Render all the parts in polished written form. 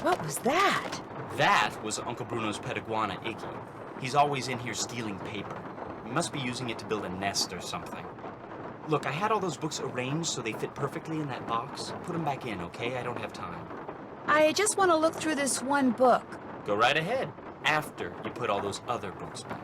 What was that? That was Uncle Bruno's pet iguana, Iggy. He's always in here stealing paper. He must be using it to build a nest or something. Look, I had all those books arranged so they fit perfectly in that box. Put them back in, okay? I don't have time. I just want to look through this one book. Go right ahead, after you put all those other books back.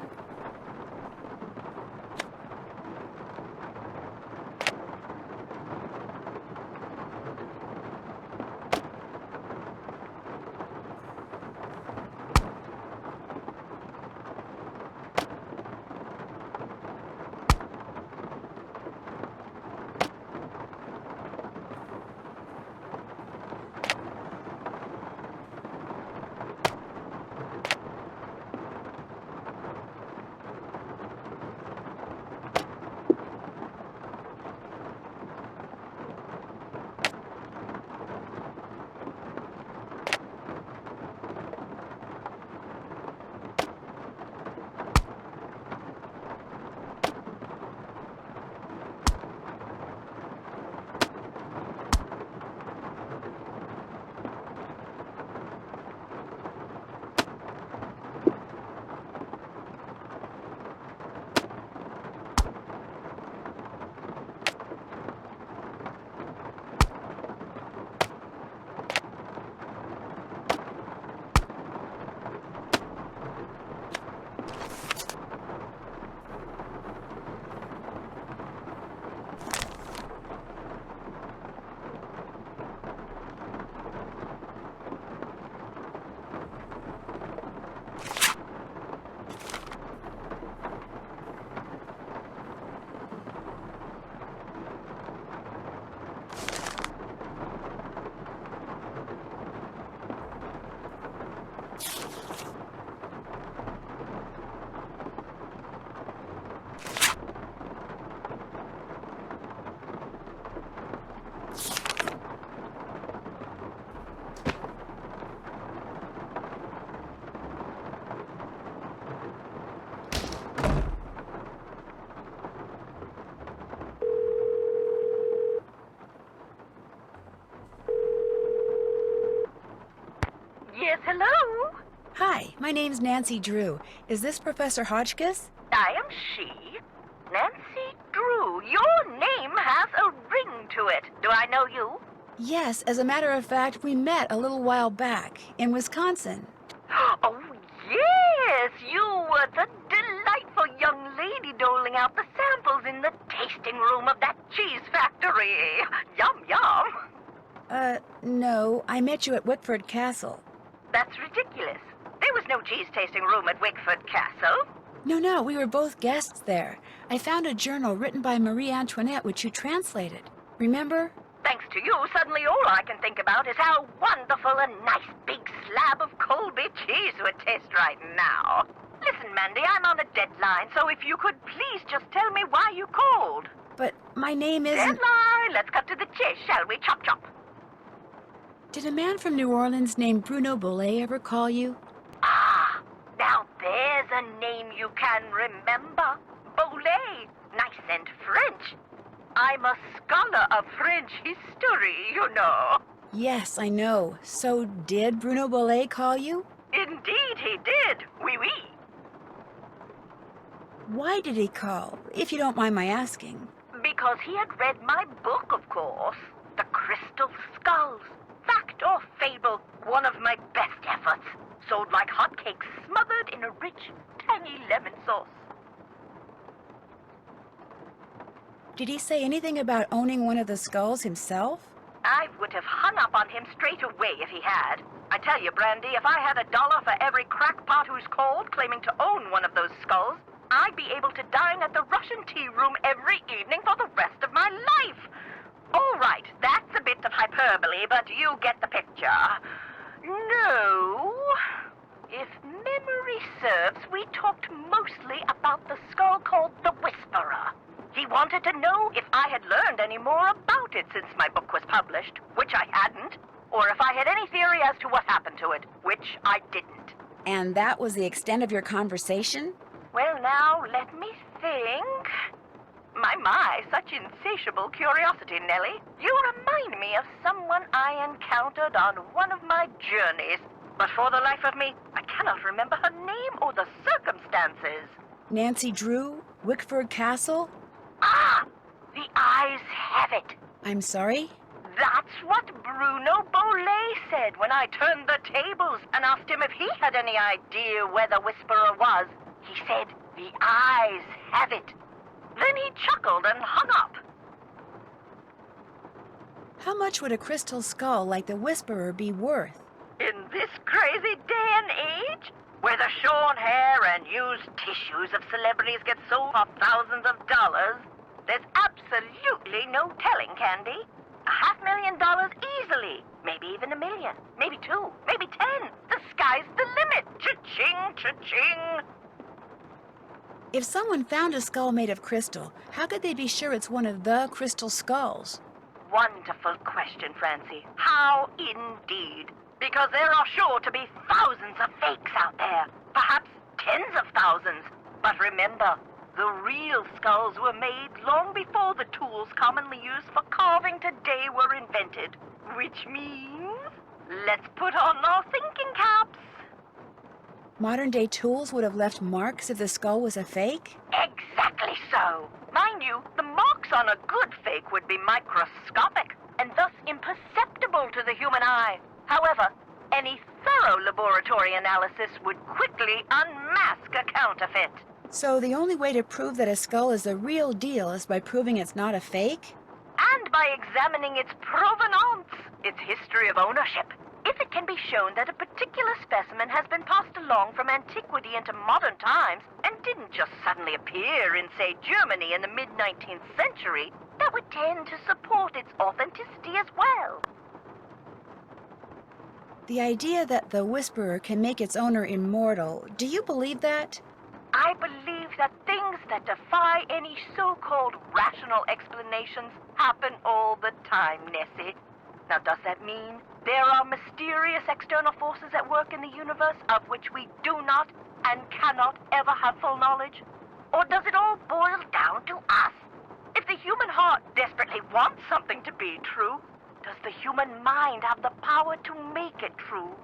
Yes, hello? Hi, my name's Nancy Drew. Is this Professor Hotchkiss? I am she, Nancy Drew. Your name has a ring to it. Do I know you? Yes, as a matter of fact, we met a little while back in Wisconsin. Oh, yes, you were the delightful young lady doling out the samples in the tasting room of that cheese factory. Yum, yum. No, I met you at Wickford Castle. That's ridiculous. There was no cheese tasting room at Wickford Castle. No, we were both guests there. I found a journal written by Marie Antoinette which you translated. Remember? Thanks to you, suddenly all I can think about is how wonderful a nice big slab of Colby cheese would taste right now. Listen, Mandy, I'm on a deadline, so if you could please just tell me why you called. But my name isn't... Deadline! Let's cut to the chase, shall we? Chop, chop. Did a man from New Orleans named Bruno Bollet ever call you? Ah, now there's a name you can remember. Bollet. Nice and French. I'm a scholar of French history, you know. Yes, I know. So did Bruno Bollet call you? Indeed he did. Oui, oui. Why did he call, if you don't mind my asking? Because he had read my book, of course. The Crystal Skulls. Fact or fable, one of my best efforts. Sold like hotcakes, smothered in a rich, tangy lemon sauce. Did he say anything about owning one of the skulls himself? I would have hung up on him straight away if he had. I tell you, Brandy, if I had $1 for every crackpot who's called claiming to own one of those skulls, I'd be able to dine at the Russian tea room every evening for the rest of my life. All right, that's a bit of hyperbole, but you get the picture. No. If memory serves, we talked mostly about the skull called the Whisperer. He wanted to know if I had learned any more about it since my book was published, which I hadn't, or if I had any theory as to what happened to it, which I didn't. And that was the extent of your conversation? Well, now, let me think. My, such insatiable curiosity, Nellie. You remind me of someone I encountered on one of my journeys. But for the life of me, I cannot remember her name or the circumstances. Nancy Drew? Wickford Castle? Ah! The eyes have it. I'm sorry? That's what Bruno Bolet said when I turned the tables and asked him if he had any idea where the Whisperer was. He said, the eyes have it. Then he chuckled and hung up. How much would a crystal skull like the Whisperer be worth? In this crazy day and age, where the shorn hair and used tissues of celebrities get sold for thousands of dollars, there's absolutely no telling, Candy. $500,000 easily. Maybe even $1 million. Maybe 2. Maybe 10. The sky's the limit. Cha-ching, cha-ching. If someone found a skull made of crystal, how could they be sure it's one of the crystal skulls? Wonderful question, Francie. How indeed? Because there are sure to be thousands of fakes out there. Perhaps tens of thousands. But remember, the real skulls were made long before the tools commonly used for carving today were invented. Which means, let's put on our thinking caps. Modern-day tools would have left marks if the skull was a fake? Exactly so. Mind you, the marks on a good fake would be microscopic and thus imperceptible to the human eye. However, any thorough laboratory analysis would quickly unmask a counterfeit. So the only way to prove that a skull is the real deal is by proving it's not a fake? And by examining its provenance, its history of ownership. If it can be shown that a particular specimen has been passed along from antiquity into modern times and didn't just suddenly appear in, say, Germany in the mid-19th century, that would tend to support its authenticity as well. The idea that the Whisperer can make its owner immortal, do you believe that? I believe that things that defy any so-called rational explanations happen all the time, Nessie. Now, does that mean there are mysterious external forces at work in the universe of which we do not and cannot ever have full knowledge? Or does it all boil down to us? If the human heart desperately wants something to be true, does the human mind have the power to make it true?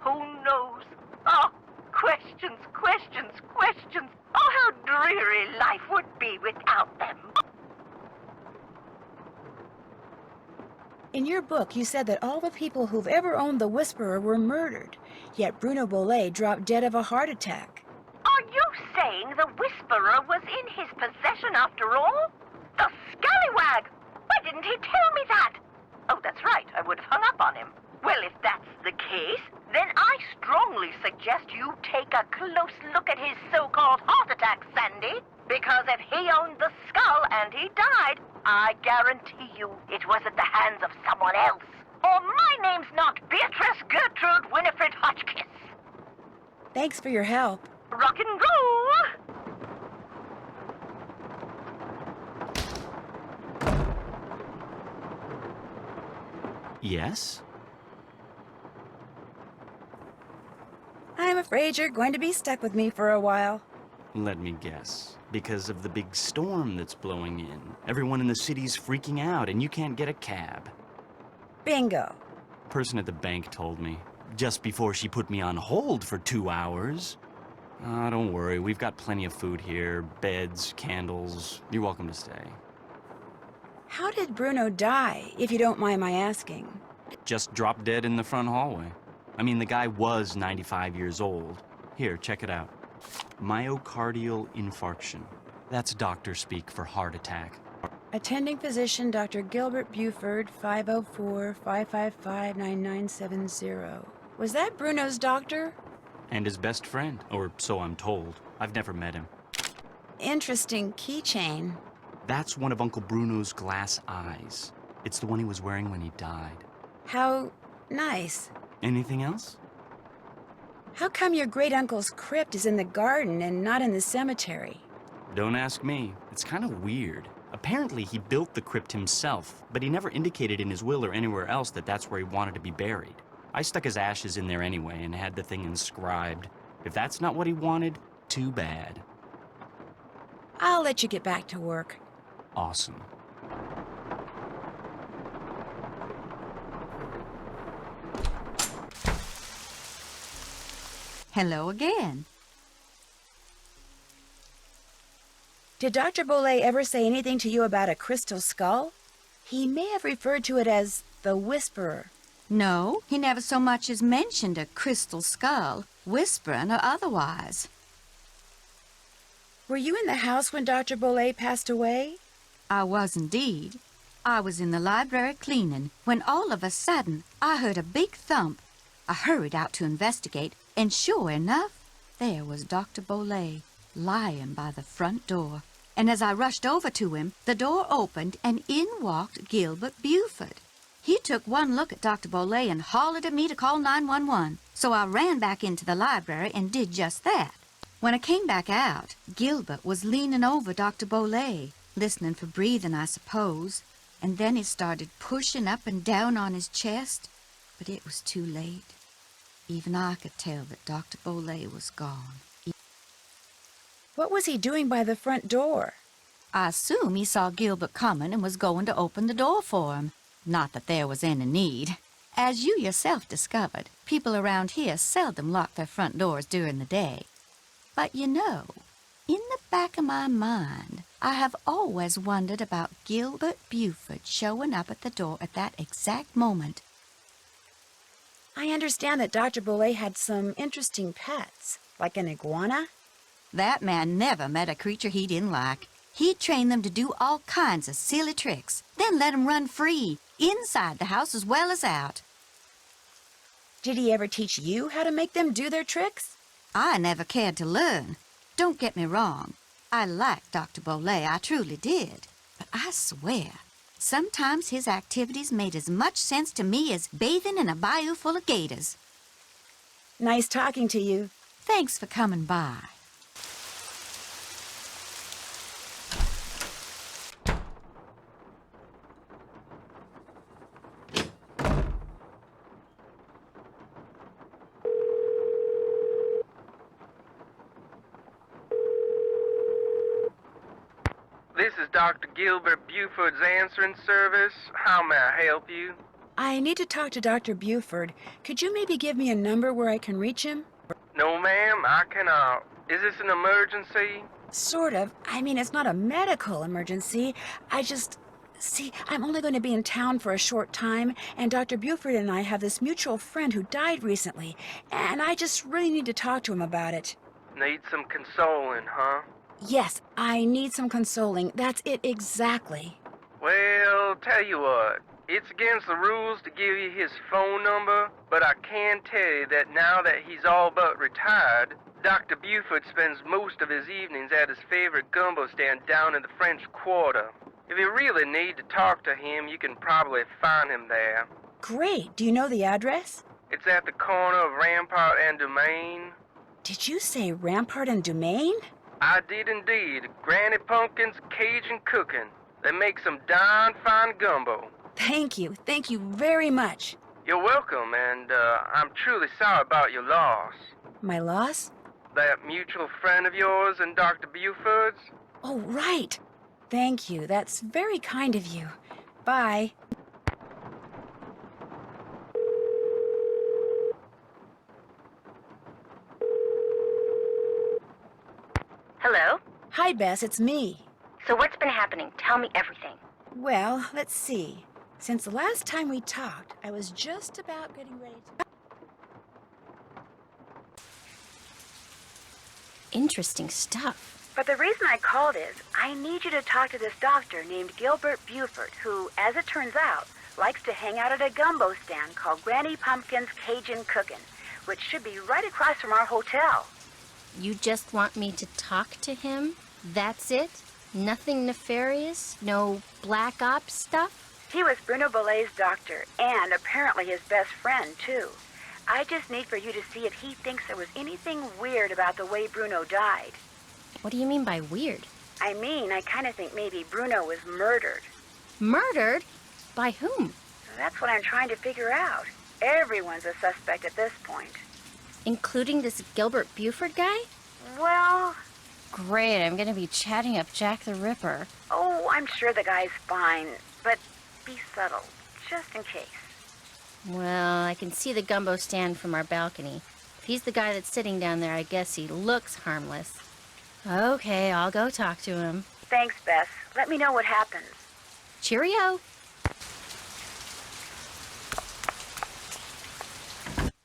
Who knows? Oh, questions, questions, questions. Oh, how dreary life would be without them. In your book, you said that all the people who've ever owned the Whisperer were murdered, yet Bruno Bolet dropped dead of a heart attack. Are you saying the Whisperer was in his possession after all? The scallywag! Why didn't he tell me that? Oh, that's right, I would have hung up on him. Well, if that's the case, then I strongly suggest you take a close look at his so-called heart attack, Sandy. Because if he owned the skull and he died, I guarantee you it was at the hands of someone else. Or my name's not Beatrice Gertrude Winifred Hotchkiss. Thanks for your help. Rock and roll! Yes? I'm afraid you're going to be stuck with me for a while. Let me guess. Because of the big storm that's blowing in. Everyone in the city's freaking out and you can't get a cab. Bingo. Person at the bank told me. Just before she put me on hold for 2 hours. Ah, don't worry. We've got plenty of food here. Beds, candles. You're welcome to stay. How did Bruno die, if you don't mind my asking? Just dropped dead in the front hallway. I mean, the guy was 95 years old. Here, check it out. Myocardial infarction. That's doctor speak for heart attack. Attending physician Dr. Gilbert Buford, 504-555-9970. Was that Bruno's doctor? And his best friend, or so I'm told. I've never met him. Interesting keychain. That's one of Uncle Bruno's glass eyes. It's the one he was wearing when he died. How nice. Anything else? How come your great-uncle's crypt is in the garden and not in the cemetery? Don't ask me. It's kind of weird. Apparently he built the crypt himself, but he never indicated in his will or anywhere else that that's where he wanted to be buried. I stuck his ashes in there anyway and had the thing inscribed. If that's not what he wanted, too bad. I'll let you get back to work. awesome. Hello again. Did Dr. Bollé ever say anything to you about a crystal skull? He may have referred to it as the Whisperer. No, he never so much as mentioned a crystal skull, whispering or otherwise. Were you in the house when Dr. Bollé passed away? I was indeed. I was in the library cleaning when all of a sudden I heard a big thump. I hurried out to investigate, and sure enough, there was Dr. Bollé lying by the front door. And as I rushed over to him, the door opened and in walked Gilbert Buford. He took one look at Dr. Bollé and hollered at me to call 911. So I ran back into the library and did just that. When I came back out, Gilbert was leaning over Dr. Bollé, listening for breathing, I suppose. And then he started pushing up and down on his chest, but it was too late. Even I could tell that Dr. Bollé was gone. What was he doing by the front door? I assume he saw Gilbert coming and was going to open the door for him. Not that there was any need. As you yourself discovered, people around here seldom lock their front doors during the day. But you know, in the back of my mind, I have always wondered about Gilbert Buford showing up at the door at that exact moment. I understand that Dr. Bollé had some interesting pets, like an iguana. That man never met a creature he didn't like. He'd train them to do all kinds of silly tricks, then let them run free, inside the house as well as out. Did he ever teach you how to make them do their tricks? I never cared to learn. Don't get me wrong. I liked Dr. Bollé, I truly did. But I swear, sometimes his activities made as much sense to me as bathing in a bayou full of gators. Nice talking to you. Thanks for coming by. This is Dr. Gilbert Buford's answering service. How may I help you? I need to talk to Dr. Buford. Could you maybe give me a number where I can reach him? No, ma'am, I cannot. Is this an emergency? Sort of. I mean, it's not a medical emergency. See, I'm only going to be in town for a short time, and Dr. Buford and I have this mutual friend who died recently, and I just really need to talk to him about it. Need some consoling, huh? Yes, I need some consoling. That's it exactly. Well, tell you what. It's against the rules to give you his phone number, but I can tell you that now that he's all but retired, Dr. Buford spends most of his evenings at his favorite gumbo stand down in the French Quarter. If you really need to talk to him, you can probably find him there. Great. Do you know the address? It's at the corner of Rampart and Domain. Did you say Rampart and Domain? I did indeed. Granny Pumpkin's Cajun Cooking. They make some darn fine gumbo. Thank you. Thank you very much. You're welcome, and I'm truly sorry about your loss. My loss? That mutual friend of yours and Dr. Buford's? Oh, right. Thank you. That's very kind of you. Bye. Hello? Hi, Bess. It's me. So what's been happening? Tell me everything. Well, let's see. Since the last time we talked, I was just about getting ready to... Interesting stuff. But the reason I called is, I need you to talk to this doctor named Gilbert Buford, who, as it turns out, likes to hang out at a gumbo stand called Granny Pumpkin's Cajun Cookin', which should be right across from our hotel. You just want me to talk to him? That's it? Nothing nefarious? No black ops stuff? He was Bruno Bollé's doctor, and apparently his best friend, too. I just need for you to see if he thinks there was anything weird about the way Bruno died. What do you mean by weird? I mean, I kind of think maybe Bruno was murdered. Murdered? By whom? That's what I'm trying to figure out. Everyone's a suspect at this point. Including this Gilbert Buford guy? Well... Great, I'm gonna be chatting up Jack the Ripper. Oh, I'm sure the guy's fine, but be subtle, just in case. Well, I can see the gumbo stand from our balcony. If he's the guy that's sitting down there, I guess he looks harmless. Okay, I'll go talk to him. Thanks, Bess. Let me know what happens. Cheerio.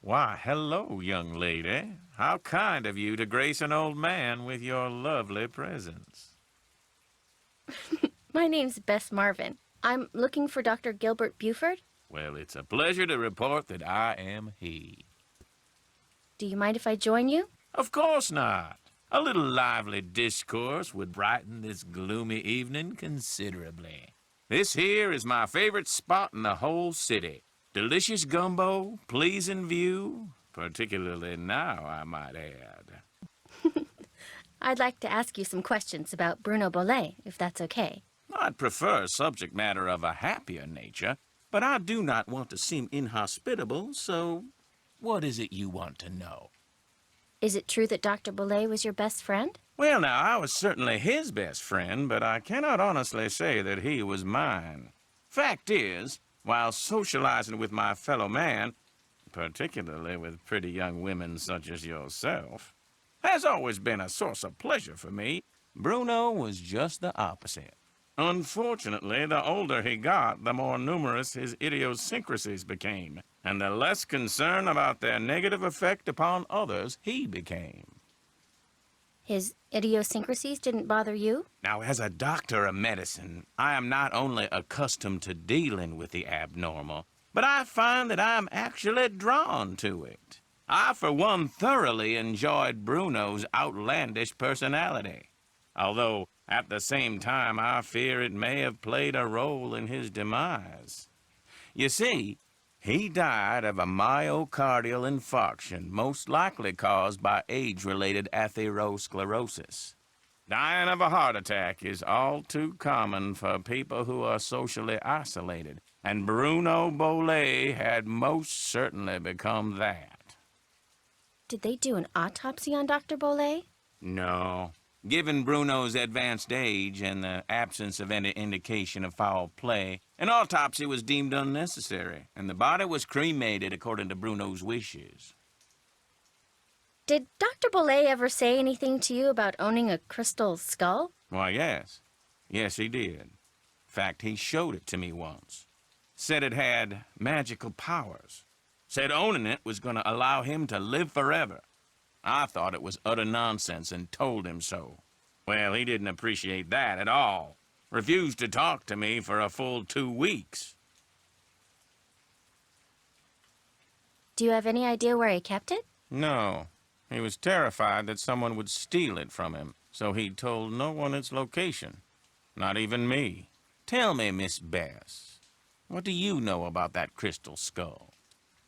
Why, hello, young lady. How kind of you to grace an old man with your lovely presence. My name's Bess Marvin. I'm looking for Dr. Gilbert Buford. Well, it's a pleasure to report that I am he. Do you mind if I join you? Of course not. A little lively discourse would brighten this gloomy evening considerably. This here is my favorite spot in the whole city. Delicious gumbo, pleasing view, particularly now, I might add. I'd like to ask you some questions about Bruno Bollet, if that's okay. I'd prefer subject matter of a happier nature, but I do not want to seem inhospitable, so what is it you want to know? Is it true that Dr. Bollet was your best friend? Well, now, I was certainly his best friend, but I cannot honestly say that he was mine. Fact is, while socializing with my fellow man, particularly with pretty young women such as yourself, has always been a source of pleasure for me, Bruno was just the opposite. Unfortunately, the older he got, the more numerous his idiosyncrasies became, and the less concerned about their negative effect upon others he became. His idiosyncrasies didn't bother you? Now, as a doctor of medicine, I am not only accustomed to dealing with the abnormal, but I find that I am actually drawn to it. I, for one, thoroughly enjoyed Bruno's outlandish personality, although at the same time I fear it may have played a role in his demise. You see, he died of a myocardial infarction, most likely caused by age-related atherosclerosis. Dying of a heart attack is all too common for people who are socially isolated, and Bruno Bollet had most certainly become that. Did they do an autopsy on Dr. Bollet? No. Given Bruno's advanced age and the absence of any indication of foul play, an autopsy was deemed unnecessary, and the body was cremated according to Bruno's wishes. Did Dr. Bollet ever say anything to you about owning a crystal skull? Why, yes. Yes, he did. In fact, he showed it to me once. Said it had magical powers. Said owning it was going to allow him to live forever. I thought it was utter nonsense and told him so. Well, he didn't appreciate that at all. Refused to talk to me for a full 2 weeks. Do you have any idea where he kept it? No. He was terrified that someone would steal it from him, so he told no one its location. Not even me. Tell me, Miss Bess, what do you know about that crystal skull?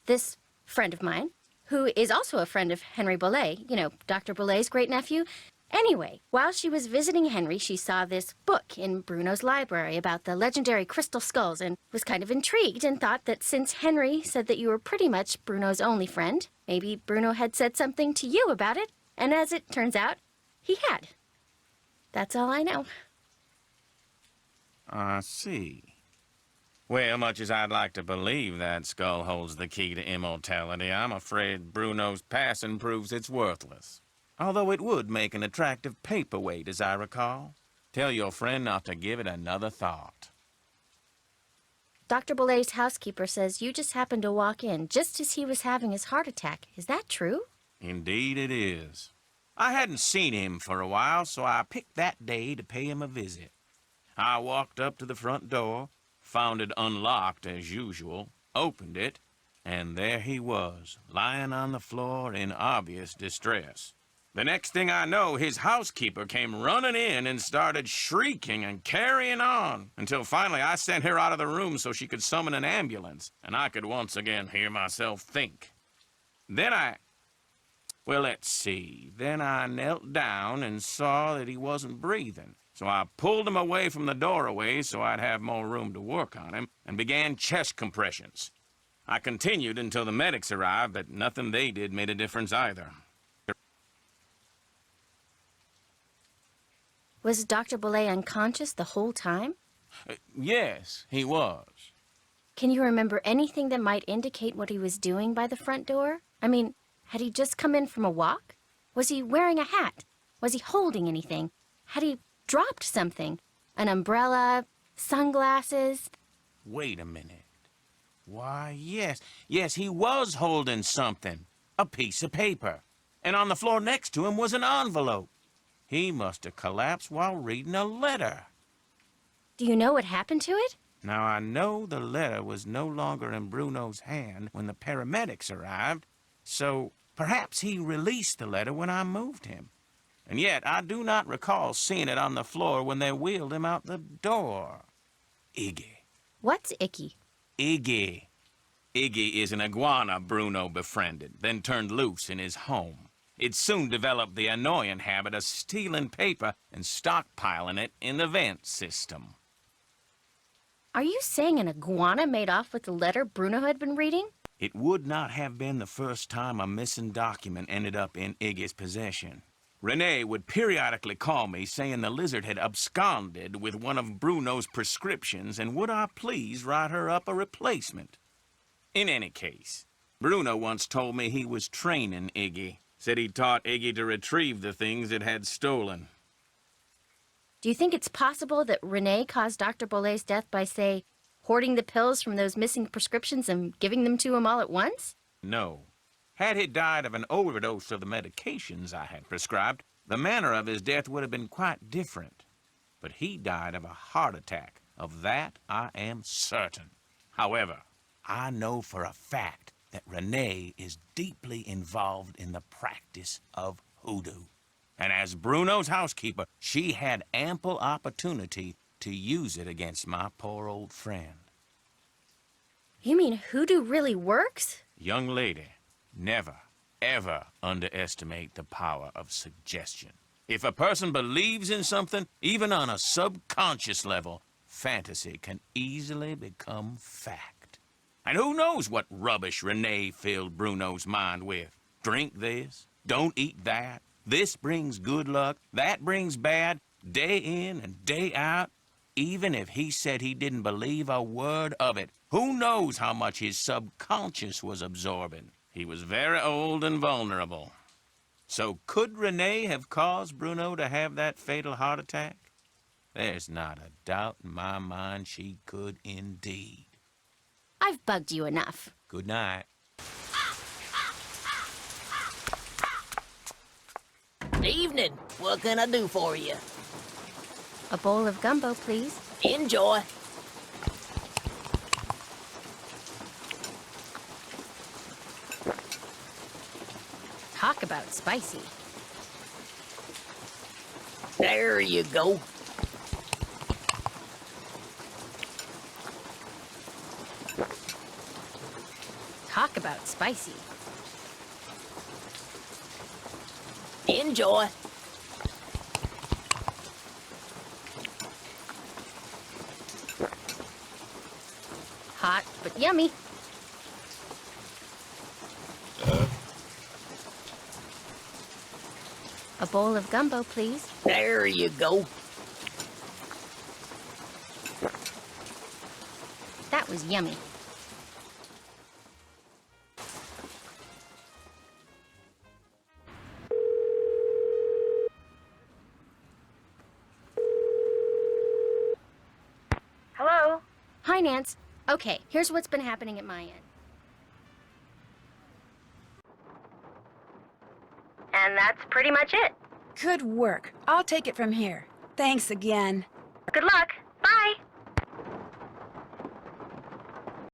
This friend of mine, who is also a friend of Henry Bollet, you know, Dr. Bollet's great-nephew. Anyway, while she was visiting Henry, she saw this book in Bruno's library about the legendary crystal skulls and was kind of intrigued and thought that since Henry said that you were pretty much Bruno's only friend, maybe Bruno had said something to you about it, and as it turns out, he had. That's all I know. I see. Well, much as I'd like to believe that skull holds the key to immortality, I'm afraid Bruno's passing proves it's worthless. Although it would make an attractive paperweight, as I recall. Tell your friend not to give it another thought. Dr. Bollet's housekeeper says you just happened to walk in just as he was having his heart attack. Is that true? Indeed it is. I hadn't seen him for a while, so I picked that day to pay him a visit. I walked up to the front door, found it unlocked as usual, opened it, and there he was, lying on the floor in obvious distress. The next thing I know, his housekeeper came running in and started shrieking and carrying on, until finally I sent her out of the room so she could summon an ambulance, and I could once again hear myself think. Then well, let's see. Then I knelt down and saw that he wasn't breathing. So I pulled him away from the doorway so I'd have more room to work on him and began chest compressions. I continued until the medics arrived, but nothing they did made a difference either. Was Dr. Bollet unconscious the whole time? Yes, he was. Can you remember anything that might indicate what he was doing by the front door? I mean, had he just come in from a walk? Was he wearing a hat? Was he holding anything? Had he dropped something? An umbrella? Sunglasses? Wait a minute. Why, yes. Yes, he was holding something. A piece of paper. And on the floor next to him was an envelope. He must have collapsed while reading a letter. Do you know what happened to it? Now, I know the letter was no longer in Bruno's hand when the paramedics arrived, so perhaps he released the letter when I moved him. And yet, I do not recall seeing it on the floor when they wheeled him out the door. Iggy. What's icky? Iggy. Iggy is an iguana Bruno befriended, then turned loose in his home. It soon developed the annoying habit of stealing paper and stockpiling it in the vent system. Are you saying an iguana made off with the letter Bruno had been reading? It would not have been the first time a missing document ended up in Iggy's possession. Renee would periodically call me saying the lizard had absconded with one of Bruno's prescriptions and would I please write her up a replacement. In any case, Bruno once told me he was training Iggy. Said he taught Iggy to retrieve the things it had stolen. Do you think it's possible that Renee caused Dr. Bolles's death by, say, hoarding the pills from those missing prescriptions and giving them to him all at once? No. Had he died of an overdose of the medications I had prescribed, the manner of his death would have been quite different. But he died of a heart attack. Of that I am certain. However, I know for a fact that Renee is deeply involved in the practice of hoodoo. And as Bruno's housekeeper, she had ample opportunity to use it against my poor old friend. You mean hoodoo really works? Young lady, never, ever underestimate the power of suggestion. If a person believes in something, even on a subconscious level, fantasy can easily become fact. And who knows what rubbish Renee filled Bruno's mind with? Drink this, don't eat that. This brings good luck, that brings bad, day in and day out. Even if he said he didn't believe a word of it, who knows how much his subconscious was absorbing? He was very old and vulnerable. So could Renee have caused Bruno to have that fatal heart attack? There's not a doubt in my mind she could indeed. I've bugged you enough. Good night. Evening. What can I do for you? A bowl of gumbo, please. Enjoy. Talk about spicy. There you go. Talk about spicy. Enjoy. Hot, but yummy. A bowl of gumbo, please. There you go. That was yummy. Hello? Hi, Nance. Okay, here's what's been happening at my end. And that's pretty much it. Good work. I'll take it from here. Thanks again. Good luck. Bye.